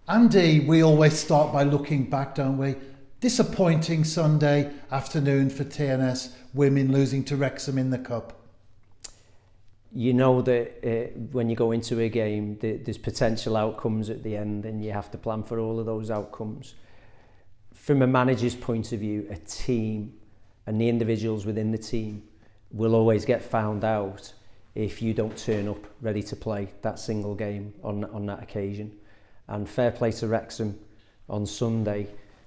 Andy, we always start by looking back, don't we? Disappointing Sunday afternoon for TNS women losing to Wrexham in the Cup. You know that when you go into a game, there's potential outcomes at the end, and you have to plan for all of those outcomes. From a manager's point of view, a team and the individuals within the team will always get found out if you don't turn up ready to play that single game on that occasion. And fair play to Wrexham on Sunday,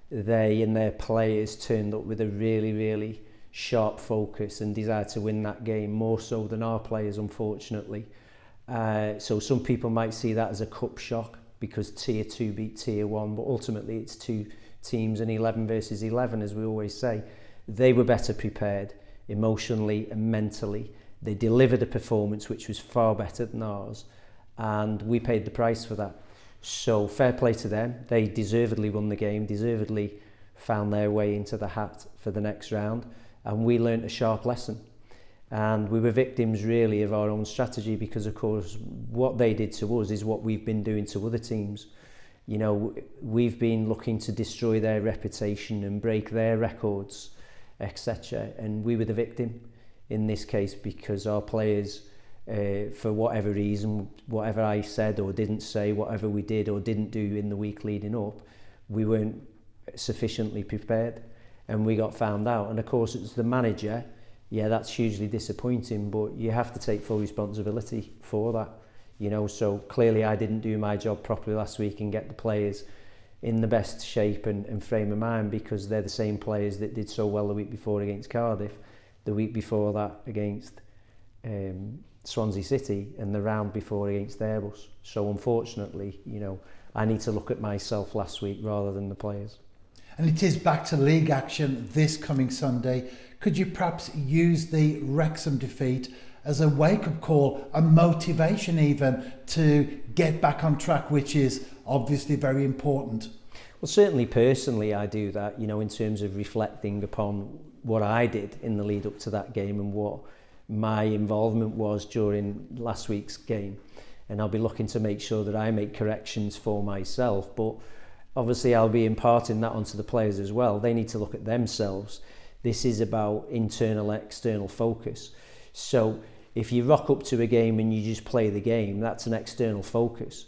they and their players turned up with a really sharp focus and desire to win that game, more so than our players, unfortunately. So some people might see that as a cup shock because Tier 2 beat Tier 1, but ultimately it's two teams and 11 versus 11, as we always say. They were better prepared emotionally and mentally. They delivered a performance which was far better than ours, and we paid the price for that. So fair play to them. They deservedly won the game, deservedly found their way into the hat for the next round, and we learnt a sharp lesson. And we were victims really of our own strategy, because of course what they did to us is what we've been doing to other teams. You know, we've been looking to destroy their reputation and break their records, etc. And we were the victim in this case, because our players, for whatever reason, whatever I said or didn't say, whatever we did or didn't do in the week leading up, we weren't sufficiently prepared, and we got found out. And of course, it's the manager. Yeah, that's hugely disappointing, but you have to take full responsibility for that. You know, so clearly I didn't do my job properly last week and get the players in the best shape and frame of mind, because they're the same players that did so well the week before against Cardiff, the week before that against Swansea City, and the round before against Airbus. So unfortunately, you know, I need to look at myself last week rather than the players. And it is back to league action this coming Sunday. Could you perhaps use the Wrexham defeat as a wake-up call, a motivation even, to get back on track, which is obviously very important? Well, certainly personally I do that, you know, in terms of reflecting upon what I did in the lead up to that game and what my involvement was during last week's game. And I'll be looking to make sure that I make corrections for myself, but obviously I'll be imparting that onto the players as well. They need to look at themselves. This is about internal, external focus. So if you rock up to a game and you just play the game, that's an external focus.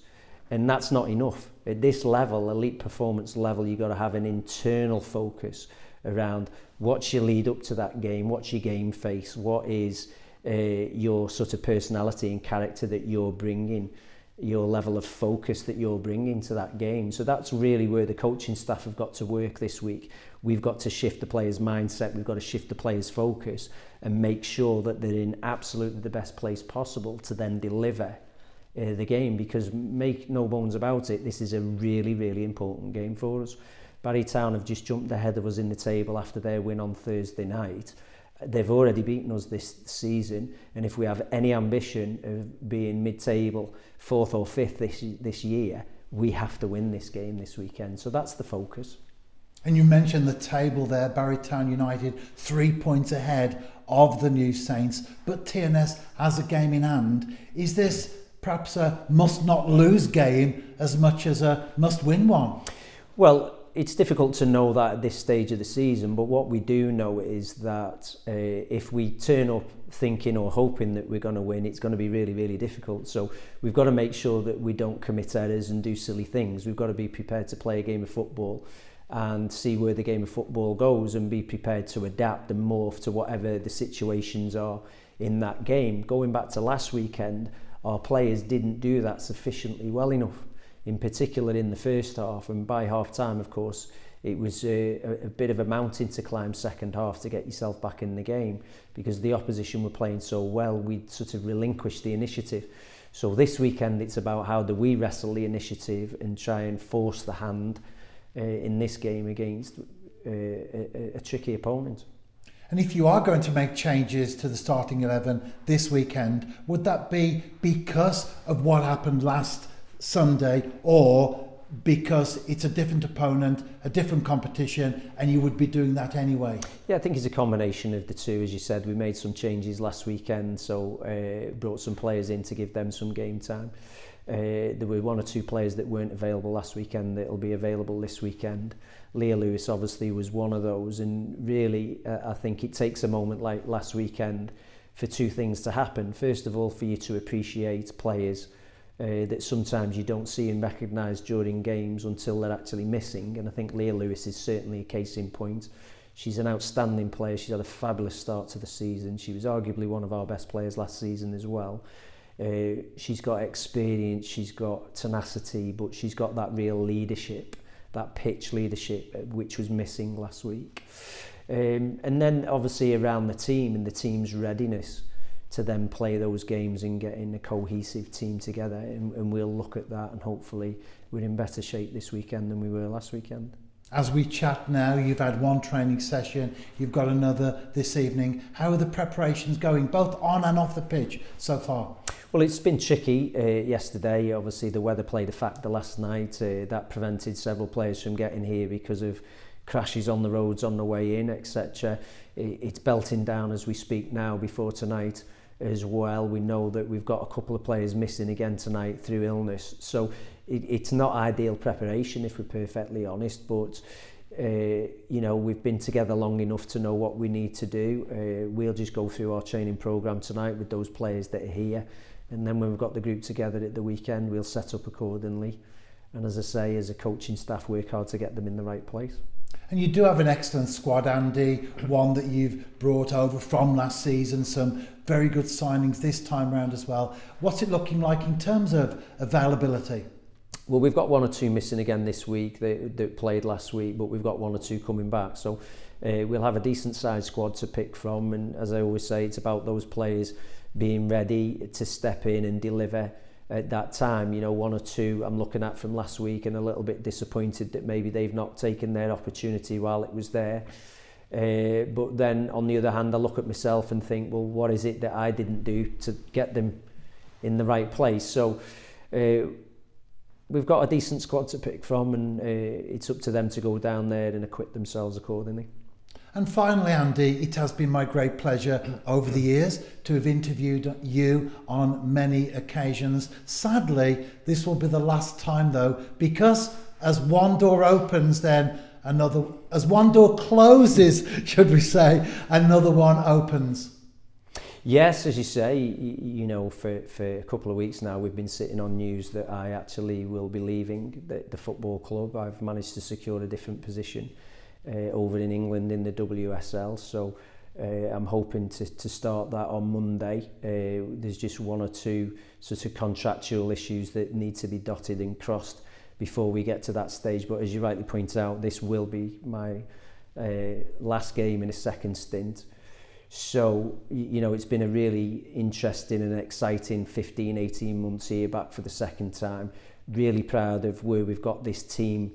And that's not enough. At this level, elite performance level, you've got to have an internal focus around what's your lead up to that game, what's your game face, what is your sort of personality and character that you're bringing, your level of focus that you're bringing to that game. So that's really where the coaching staff have got to work this week. We've got to shift the players' mindset, we've got to shift the players' focus and make sure that they're in absolutely the best place possible to then deliver the game, because make no bones about it, this is a really important game for us. Barry Town have just jumped ahead of us in the table after their win on Thursday night. They've already beaten us this season, and if we have any ambition of being mid-table, 4th or 5th this year, we have to win this game this weekend. So that's the focus. And you mentioned the table there, Barry Town United 3 points ahead of the New Saints, but TNS has a game in hand. Is this perhaps a must-not-lose game as much as a must-win one? Well, it's difficult to know that at this stage of the season, but what we do know is that if we turn up thinking or hoping that we're going to win, it's going to be really difficult. So we've got to make sure that we don't commit errors and do silly things. We've got to be prepared to play a game of football and see where the game of football goes and be prepared to adapt and morph to whatever the situations are in that game. Going back to last weekend, our players didn't do that sufficiently well enough, in particular in the first half, and by half time of course it was a bit of a mountain to climb second half to get yourself back in the game, because the opposition were playing so well we'd sort of relinquished the initiative. So this weekend it's about how do we wrestle the initiative and try and force the hand in this game against a tricky opponent. And if you are going to make changes to the starting 11 this weekend, would that be because of what happened last Sunday, or because it's a different opponent, a different competition, and you would be doing that anyway? Yeah, I think it's a combination of the two. As you said, we made some changes last weekend, so brought some players in to give them some game time. There were one or two players that weren't available last weekend that will be available this weekend. Leah Lewis obviously was one of those, and really I think it takes a moment like last weekend for two things to happen. First of all, for you to appreciate players that sometimes you don't see and recognise during games until they're actually missing, and I think Leah Lewis is certainly a case in point. She's an outstanding player. She's had a fabulous start to the season. She was arguably one of our best players last season as well. She's got experience, she's got tenacity, but she's got that real leadership, that pitch leadership, which was missing last week. And then obviously around the team and the team's readiness to then play those games and getting a cohesive team together, and we'll look at that, and hopefully we're in better shape this weekend than we were last weekend. As we chat now, you've had one training session, you've got another this evening. How are the preparations going, both on and off the pitch so far? Well, it's been tricky yesterday. Obviously, the weather played a factor last night. That prevented several players from getting here because of crashes on the roads on the way in, etc. It's belting down as we speak now before tonight as well. We know that we've got a couple of players missing again tonight through illness. So it's not ideal preparation, if we're perfectly honest, but you know, we've been together long enough to know what we need to do. We'll just go through our training programme tonight with those players that are here, and then when we've got the group together at the weekend, we'll set up accordingly, and as I say, as a coaching staff, work hard to get them in the right place. And you do have an excellent squad, Andy, one that you've brought over from last season, some very good signings this time round as well. What's it looking like in terms of availability? Well, we've got one or two missing again this week that played last week, but we've got one or two coming back. So we'll have a decent sized squad to pick from. And as I always say, it's about those players being ready to step in and deliver at that time. You know, one or two I'm looking at from last week and a little bit disappointed that maybe they've not taken their opportunity while it was there. But then on the other hand, I look at myself and think, well, what is it that I didn't do to get them in the right place? So we've got a decent squad to pick from, and it's up to them to go down there and acquit themselves accordingly. And finally, Andy, it has been my great pleasure over the years to have interviewed you on many occasions. Sadly, this will be the last time though, because as one door opens, then another, as one door closes, should we say, another one opens. Yes, as you say, you know, for a couple of weeks now, we've been sitting on news that I actually will be leaving the football club. I've managed to secure a different position over in England in the WSL, so I'm hoping to start that on Monday. There's just one or two sort of contractual issues that need to be dotted and crossed before we get to that stage, but as you rightly point out, this will be my last game in a second stint. So, you know, it's been a really interesting and exciting 15-18 months here, back for the second time. Really proud of where we've got this team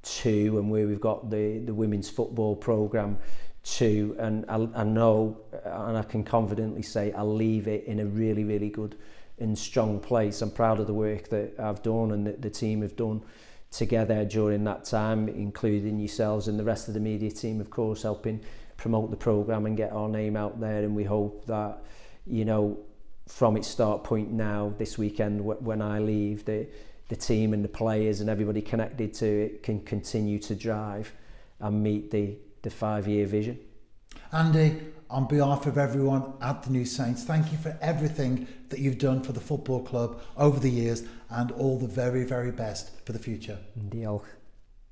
to, and where we've got the women's football programme to, and I know, and I can confidently say, I'll leave it in a really, really good and strong place. I'm proud of the work that I've done and that the team have done together during that time, including yourselves and the rest of the media team, of course, helping promote the programme and get our name out there. And we hope that, you know, from its start point now, this weekend, when I leave, the team and the players and everybody connected to it can continue to drive and meet the 5-year vision. Andy, on behalf of everyone at the New Saints, thank you for everything that you've done for the football club over the years, and all the very, very best for the future. Diolch.